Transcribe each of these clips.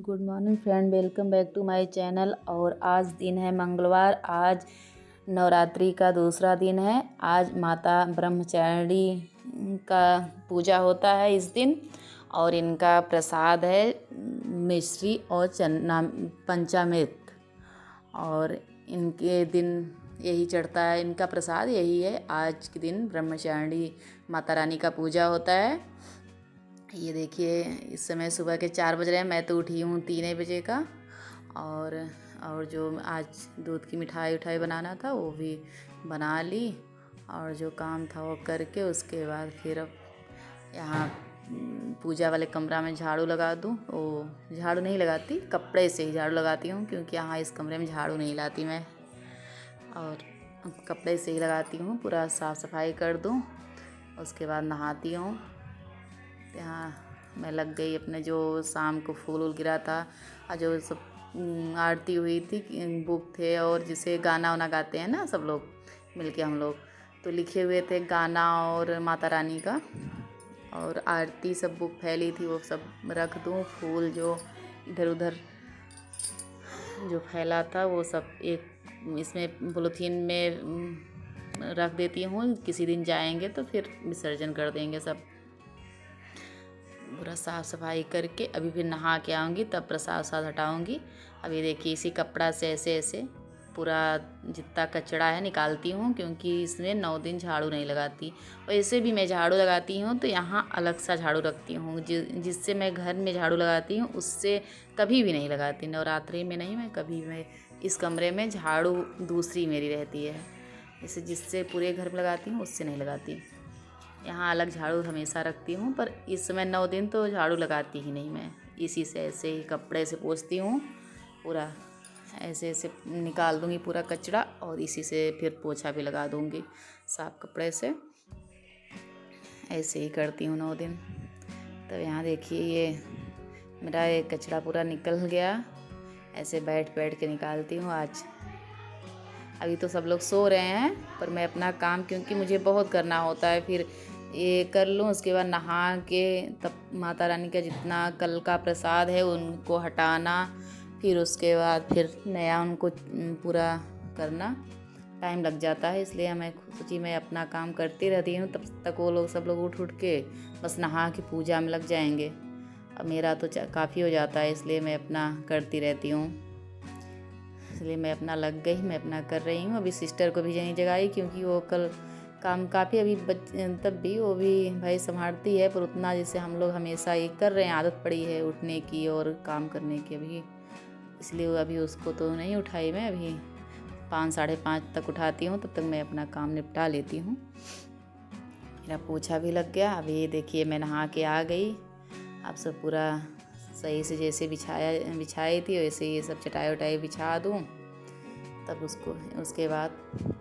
Good morning friend, welcome back to my channel. और आज दिन है मंगलवार। आज नवरात्रि का दूसरा दिन है। आज माता ब्रह्मचारिणी का पूजा होता है इस दिन। और इनका प्रसाद है मिश्री और चन्ना पंचामृत। और इनके दिन यही चढ़ता है, इनका प्रसाद यही है। आज के दिन ब्रह्मचारिणी माता रानी का पूजा होता है। ये देखिए, इस समय सुबह के 4 बज रहे हैं। मैं तो उठी हूँ 3 बजे का। और जो आज दूध की मिठाई बनाना था वो भी बना ली। और जो काम था वो करके उसके बाद फिर अब यहाँ पूजा वाले कमरा में झाड़ू लगा दूँ। वो झाड़ू नहीं लगाती, कपड़े से ही झाड़ू लगाती हूँ, क्योंकि यहाँ इस कमरे में झाड़ू नहीं लाती मैं। और कपड़े से ही लगाती हूँ, पूरा साफ़ सफाई कर दूँ। उसके बाद नहाती हूँ। यहाँ मैं लग गई अपने जो शाम को फूल वूल गिरा था और जो सब आरती हुई थी, बुक थे और जिसे गाना वाना गाते हैं ना सब लोग मिलके, हम लोग तो लिखे हुए थे गाना और माता रानी का और आरती सब बुक फैली थी, वो सब रख दूँ। फूल जो इधर उधर जो फैला था वो सब एक इसमें पॉलीथीन में रख देती हूँ। किसी दिन जाएंगे तो फिर विसर्जन कर देंगे सब। पूरा साफ़ सफाई करके अभी फिर नहा के आऊँगी, तब प्रसाद वसाद हटाऊँगी। अभी देखिए इसी कपड़ा से ऐसे ऐसे पूरा जितना कचरा है निकालती हूँ, क्योंकि इसमें 9 दिन झाड़ू नहीं लगाती। और ऐसे भी मैं झाड़ू लगाती हूँ तो यहाँ अलग सा झाड़ू रखती हूँ, जिससे मैं घर में झाड़ू लगाती हूँ उससे कभी भी नहीं लगाती। नवरात्रि में नहीं, मैं कभी मैं इस कमरे में झाड़ू दूसरी मेरी रहती है, जैसे जिससे पूरे घर में लगाती हूँ उससे नहीं लगाती। यहाँ अलग झाड़ू हमेशा रखती हूँ, पर इस समय 9 दिन तो झाड़ू लगाती ही नहीं मैं। इसी से ऐसे ही कपड़े से पोंछती हूँ, पूरा ऐसे ऐसे निकाल दूँगी पूरा कचरा और इसी से फिर पोछा भी लगा दूँगी साफ कपड़े से। ऐसे ही करती हूँ 9 दिन। तब यहाँ देखिए ये मेरा ये कचरा पूरा निकल गया। ऐसे बैठ बैठ के निकालती हूँ। आज अभी तो सब लोग सो रहे हैं, पर मैं अपना काम, क्योंकि मुझे बहुत करना होता है, फिर ये कर लूँ। उसके बाद नहा के तब माता रानी का जितना कल का प्रसाद है उनको हटाना, फिर उसके बाद फिर नया उनको पूरा करना टाइम लग जाता है। इसलिए मैं सोची मैं अपना काम करती रहती हूँ, तब तक वो लोग सब लोग उठ के बस नहा के पूजा में लग जाएंगे। अब मेरा तो काफ़ी हो जाता है, इसलिए मैं अपना करती रहती हूँ। इसलिए मैं अपना लग गई, मैं अपना कर रही हूँ। अभी सिस्टर को भी नहीं जगाई, क्योंकि वो कल काम काफ़ी अभी तब भी वो भी भाई संभालती है, पर उतना जैसे हम लोग हमेशा ये कर रहे हैं, आदत पड़ी है उठने की और काम करने की अभी, इसलिए अभी उसको तो नहीं उठाई मैं। अभी 5 साढ़े 5 तक उठाती हूँ, तब तक मैं अपना काम निपटा लेती हूँ। मेरा पोछा भी लग गया। अभी ये देखिए मैं नहा के आ गई। अब सब पूरा सही से जैसे बिछाई थी वैसे ये सब चटाई वटाई बिछा दूँ, तब उसके बाद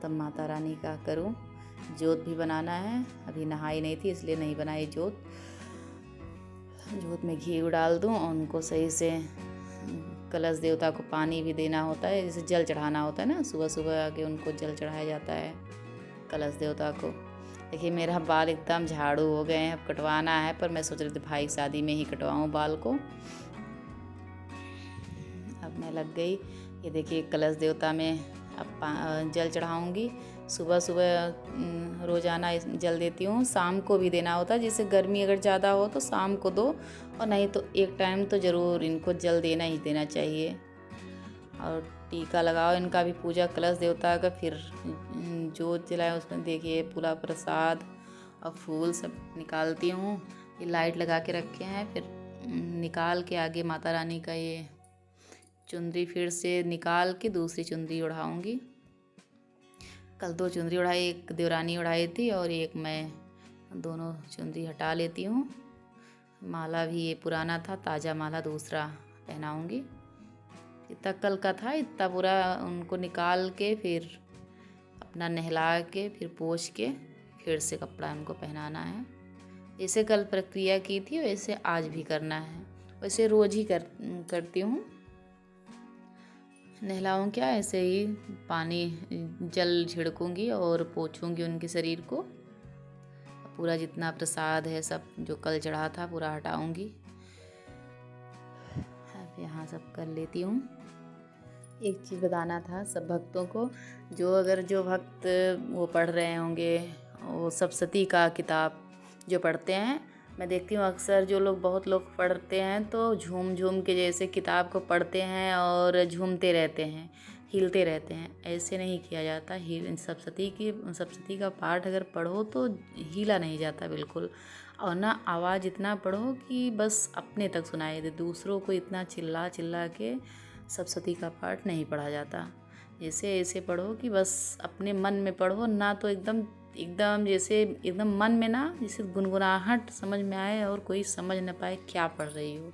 तब माता रानी का करूँ। जोत भी बनाना है। अभी नहाई नहीं थी इसलिए नहीं बनाई जोत में घी डाल दूँ और उनको सही से कलश देवता को पानी भी देना होता है, जैसे जल चढ़ाना होता है ना, सुबह सुबह आके उनको जल चढ़ाया जाता है कलश देवता को। देखिए मेरा बाल एकदम झाड़ू हो गए हैं, अब कटवाना है, पर मैं सोच रही थी भाई शादी में ही कटवाऊँ बाल को। अब मैं लग गई। ये देखिए कलश देवता में अब जल चढ़ाऊँगी। सुबह सुबह रोज़ाना जल देती हूँ, शाम को भी देना होता है। जैसे गर्मी अगर ज़्यादा हो तो शाम को दो, और नहीं तो एक टाइम तो ज़रूर इनको जल देना ही देना चाहिए। और टीका लगाओ इनका भी, पूजा कलश देवता का, फिर जोत जलाए उसमें देखिए पूरा प्रसाद और फूल सब निकालती हूँ। ये लाइट लगा के रखे हैं, फिर निकाल के आगे माता रानी का ये चुंदरी फिर से निकाल के दूसरी चुंदरी उड़ाऊँगी। कल 2 चुंदरी उड़ाई, एक देवरानी उड़ाई थी और एक मैं, दोनों चुंदरी हटा लेती हूँ। माला भी ये पुराना था, ताज़ा माला दूसरा पहनाऊँगी। जितना कल का था इतना पूरा उनको निकाल के फिर अपना नहला के फिर पोंछ के फिर से कपड़ा उनको पहनाना है। जैसे कल प्रक्रिया की थी वैसे आज भी करना है। वैसे रोज़ ही करती हूँ। नहलाऊँ क्या, ऐसे ही पानी जल छिड़कूँगी और पोंछूँगी उनके शरीर को। पूरा जितना प्रसाद है सब जो कल चढ़ा था पूरा हटाऊँगी। यहाँ सब कर लेती हूँ। एक चीज़ बताना था सब भक्तों को, जो भक्त वो पढ़ रहे होंगे वो सप्तशती का किताब जो पढ़ते हैं, मैं देखती हूँ अक्सर जो लोग बहुत लोग पढ़ते हैं तो झूम झूम के जैसे किताब को पढ़ते हैं और झूमते रहते हैं, हिलते रहते हैं। ऐसे नहीं किया जाता। सप्तशती का पाठ अगर पढ़ो तो हिला नहीं जाता बिल्कुल, और ना आवाज़ इतना पढ़ो कि बस अपने तक सुनाई दे, दूसरों को इतना चिल्ला चिल्ला के सप्तशती का पाठ नहीं पढ़ा जाता। जैसे ऐसे पढ़ो कि बस अपने मन में पढ़ो, ना तो एकदम एकदम जैसे एकदम मन में ना जैसे गुनगुनाहट समझ में आए और कोई समझ न पाए क्या पढ़ रही हो।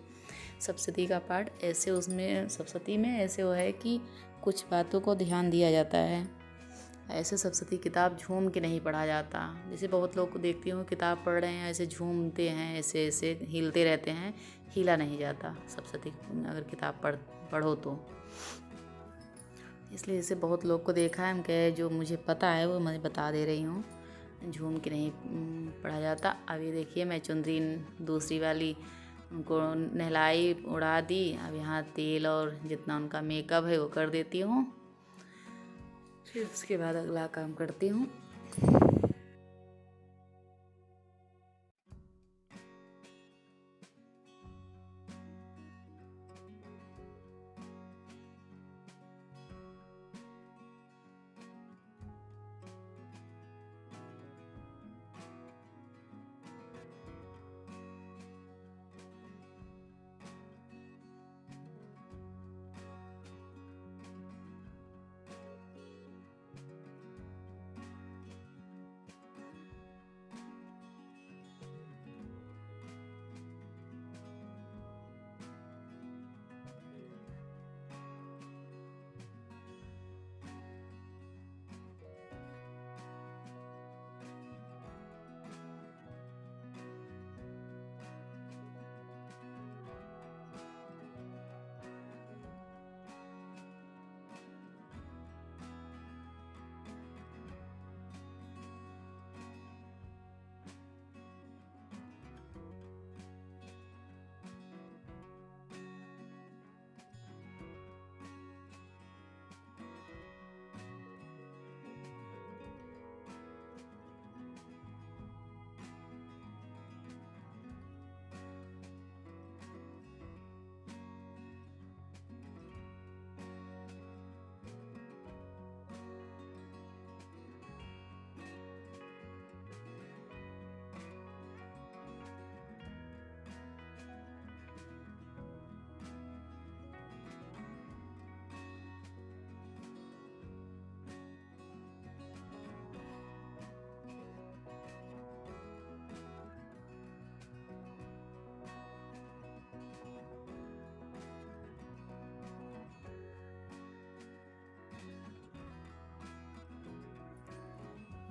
सप्तशती का पाठ ऐसे उसमें सप्तशती में ऐसे वो है कि कुछ बातों को ध्यान दिया जाता है। ऐसे सप्तशती किताब झूम के नहीं पढ़ा जाता। जैसे बहुत लोग को देखती हूँ किताब पढ़ रहे हैं ऐसे झूमते हैं, ऐसे ऐसे हिलते रहते हैं, हिला नहीं जाता सप्तशती अगर किताब पढ़ो तो। इसलिए जैसे बहुत लोग को देखा है, हम कहे जो मुझे पता है वो मैं बता दे रही हूँ, झूम के नहीं पढ़ा जाता। अब ये देखिए मैं चुनरी दूसरी वाली उनको नहलाई उड़ा दी। अब यहाँ तेल और जितना उनका मेकअप है वो कर देती हूँ, फिर उसके बाद अगला काम करती हूँ।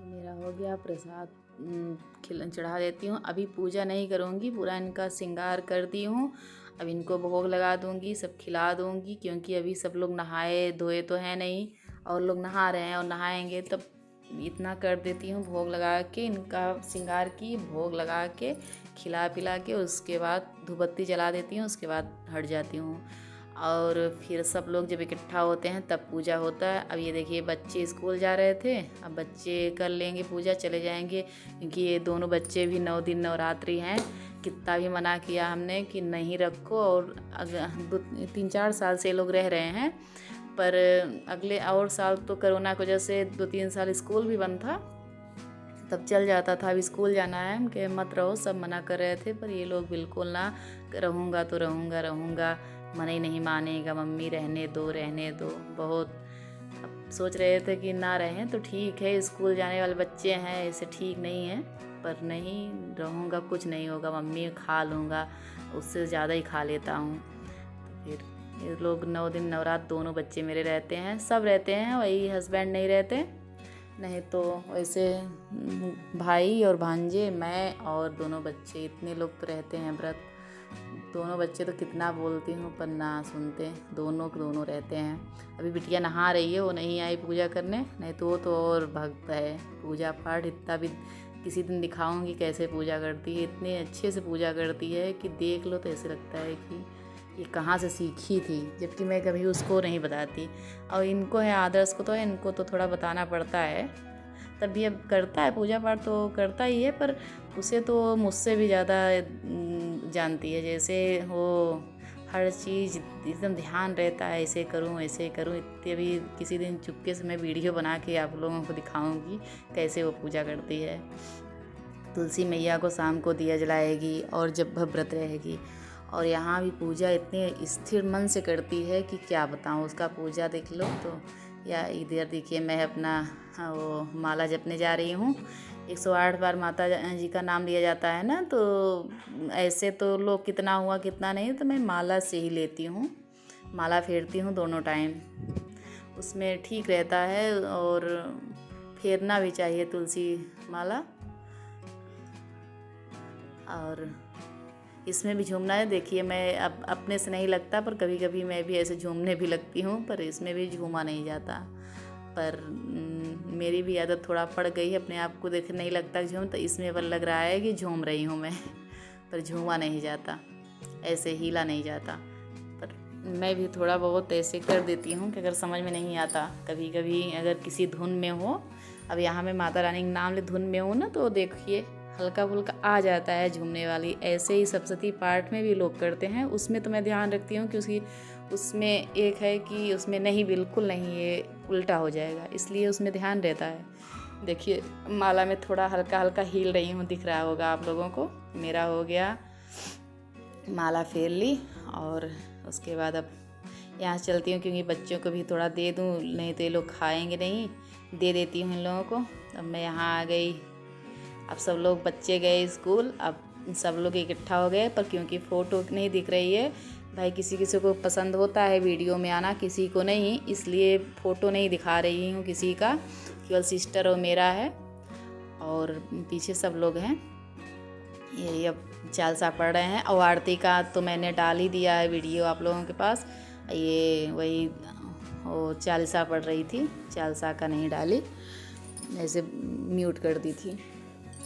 मेरा हो गया प्रसाद चढ़ा देती हूँ। अभी पूजा नहीं करूँगी, पूरा इनका श्रृंगार कर दी हूँ। अब इनको भोग लगा दूँगी, सब खिला दूँगी, क्योंकि अभी सब लोग नहाए धोए तो है नहीं, और लोग नहा रहे हैं और नहाएंगे तब इतना कर देती हूँ। भोग लगा के इनका श्रृंगार की भोग लगा के खिला पिला के उसके बाद धूप बत्ती जला देती हूँ, उसके बाद हट जाती हूँ। और फिर सब लोग जब इकट्ठा होते हैं तब पूजा होता है। अब ये देखिए बच्चे स्कूल जा रहे थे, अब बच्चे कर लेंगे पूजा, चले जाएंगे, क्योंकि ये दोनों बच्चे भी 9 दिन नवरात्रि हैं। कितना भी मना किया हमने कि नहीं रखो, और 3-4 साल से लोग रह रहे हैं, पर अगले और साल तो कोरोना की वजह से 2-3 साल स्कूल भी बंद था, तब चल जाता था। अब स्कूल जाना है, हम कहे मत रहो, सब मना कर रहे थे, पर ये लोग बिल्कुल ना, रहूँगा तो रहूँगा, मन ही नहीं मानेगा, मम्मी रहने दो रहने दो। बहुत अब सोच रहे थे कि ना रहें तो ठीक है, स्कूल जाने वाले बच्चे हैं, ऐसे ठीक नहीं है, पर नहीं रहूँगा, कुछ नहीं होगा मम्मी, खा लूँगा, उससे ज़्यादा ही खा लेता हूँ। तो फिर ये लोग 9 दिन नवरात्र दोनों बच्चे मेरे रहते हैं, सब रहते हैं, वही हस्बैंड नहीं रहते, नहीं तो वैसे भाई और भांजे, मैं और दोनों बच्चे, इतने लोग तो रहते हैं व्रत। दोनों बच्चे तो कितना बोलती हूँ पर ना सुनते, दोनों रहते हैं। अभी बिटिया नहा रही है, वो नहीं आई पूजा करने, नहीं तो वो तो और भक्त है, पूजा पाठ इतना भी किसी दिन दिखाऊंगी कैसे पूजा करती है। इतने अच्छे से पूजा करती है कि देख लो तो ऐसे लगता है कि ये कहाँ से सीखी थी, जबकि मैं कभी उसको नहीं बताती। और इनको है आदर्श को, तो इनको तो थोड़ा बताना पड़ता है। तब भी अब करता है पूजा पाठ तो करता ही है, पर उसे तो मुझसे भी ज़्यादा जानती है। जैसे वो हर चीज़ एकदम ध्यान रहता है, ऐसे करूँ ऐसे करूँ। इतने भी किसी दिन चुपके से मैं वीडियो बना के आप लोगों को दिखाऊंगी कैसे वो पूजा करती है। तुलसी मैया को शाम को दिया जलाएगी और जब व्रत रहेगी। और यहाँ भी पूजा इतने स्थिर मन से करती है कि क्या बताऊँ। उसका पूजा देख लो तो। या इधर देखिए मैं अपना वो माला जपने जा रही हूँ। 108 बार माता जी का नाम लिया जाता है ना, तो ऐसे तो लोग कितना हुआ कितना नहीं, तो मैं माला से ही लेती हूँ। माला फेरती हूँ दोनों टाइम, उसमें ठीक रहता है। और फेरना भी चाहिए तुलसी माला। और इसमें भी झूमना है। देखिए मैं अब अपने से नहीं लगता, पर कभी कभी मैं भी ऐसे झूमने भी लगती हूँ, पर इसमें भी झूमा नहीं जाता। पर मेरी भी आदत थोड़ा पड़ गई है, अपने आप को देख नहीं लगता झूम, तो इसमें पर लग रहा है कि झूम रही हूँ मैं पर झूमा नहीं जाता, ऐसे हिला नहीं जाता। पर मैं भी थोड़ा बहुत ऐसे कर देती हूँ कि अगर समझ में नहीं आता, कभी कभी अगर किसी धुन में हो, अब यहाँ मैं माता रानी के नाम ले धुन में हूँ ना, तो देखिए हल्का फुल्का आ जाता है झूमने वाली। ऐसे ही सप्तशती पाठ में भी लोग करते हैं, उसमें तो मैं ध्यान रखती हूँ कि उसमें एक है कि उसमें नहीं, बिल्कुल नहीं, ये उल्टा हो जाएगा, इसलिए उसमें ध्यान रहता है। देखिए माला में थोड़ा हल्का हल्का हिल रही हूँ, दिख रहा होगा आप लोगों को। मेरा हो गया, माला फेर ली। और उसके बाद अब यहाँ से चलती हूँ, क्योंकि बच्चों को भी थोड़ा दे दूँ, नहीं तो ये लोग खाएंगे नहीं। दे देती हूँ इन लोगों को। अब मैं यहाँ आ गई। अब सब लोग बच्चे गए स्कूल, अब सब लोग इकट्ठा हो गए, पर क्योंकि फ़ोटो नहीं दिख रही है भाई, किसी किसी को पसंद होता है वीडियो में आना, किसी को नहीं, इसलिए फ़ोटो नहीं दिखा रही हूँ किसी का, केवल सिस्टर और मेरा है। और पीछे सब लोग हैं। ये अब चालसा पढ़ रहे हैं। और आरती का तो मैंने डाल ही दिया है वीडियो आप लोगों के पास। ये वही वो चालीसा पढ़ रही थी, चालसा का नहीं डाली, ऐसे म्यूट कर दी थी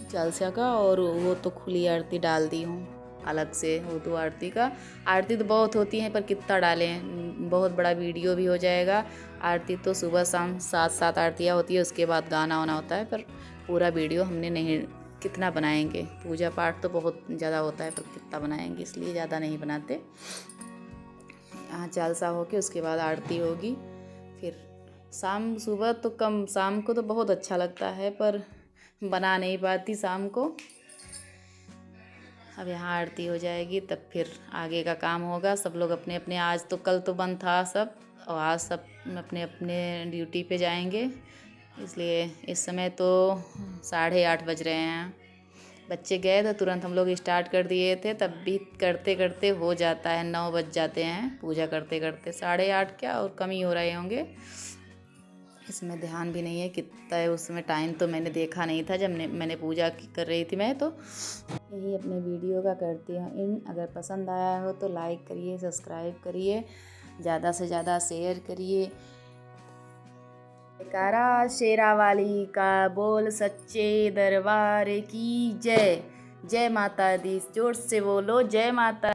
चालसा का। और वो तो खुली आरती डाल दी हूँ अलग से। वो तो आरती का, आरती तो बहुत होती हैं, पर कितना डालें, बहुत बड़ा वीडियो भी हो जाएगा। आरती तो सुबह शाम 7 आरतियाँ होती है, उसके बाद गाना वाना होता है, पर पूरा वीडियो हमने नहीं, कितना बनाएंगे। पूजा पाठ तो बहुत ज़्यादा होता है, पर कितना बनाएंगे, इसलिए ज़्यादा नहीं बनाते। यहाँ चालसा हो के उसके बाद आरती होगी। फिर शाम, सुबह तो कम, शाम को तो बहुत अच्छा लगता है, पर बना नहीं पाती शाम को। अब यहाँ आरती हो जाएगी, तब फिर आगे का काम होगा। सब लोग अपने अपने, आज तो कल तो बंद था सब, और आज सब अपने अपने ड्यूटी पे जाएंगे, इसलिए इस समय तो 8:30 बज रहे हैं। बच्चे गए तो तुरंत हम लोग स्टार्ट कर दिए थे, तब भी करते करते हो जाता है 9 बज जाते हैं पूजा करते करते। 8:30 क्या और कम ही हो रहे होंगे, इसमें ध्यान भी नहीं है कितना है उसमें टाइम, तो मैंने देखा नहीं था जब मैंने पूजा कर रही थी मैं। तो यही अपने वीडियो का करती हूँ। अगर पसंद आया हो तो लाइक करिए, सब्सक्राइब करिए, ज़्यादा से ज़्यादा शेयर करिए। जयकारा शेरा वाली का बोल, सच्चे दरबार की जय। जय माता दी, जोर से बोलो जय माता।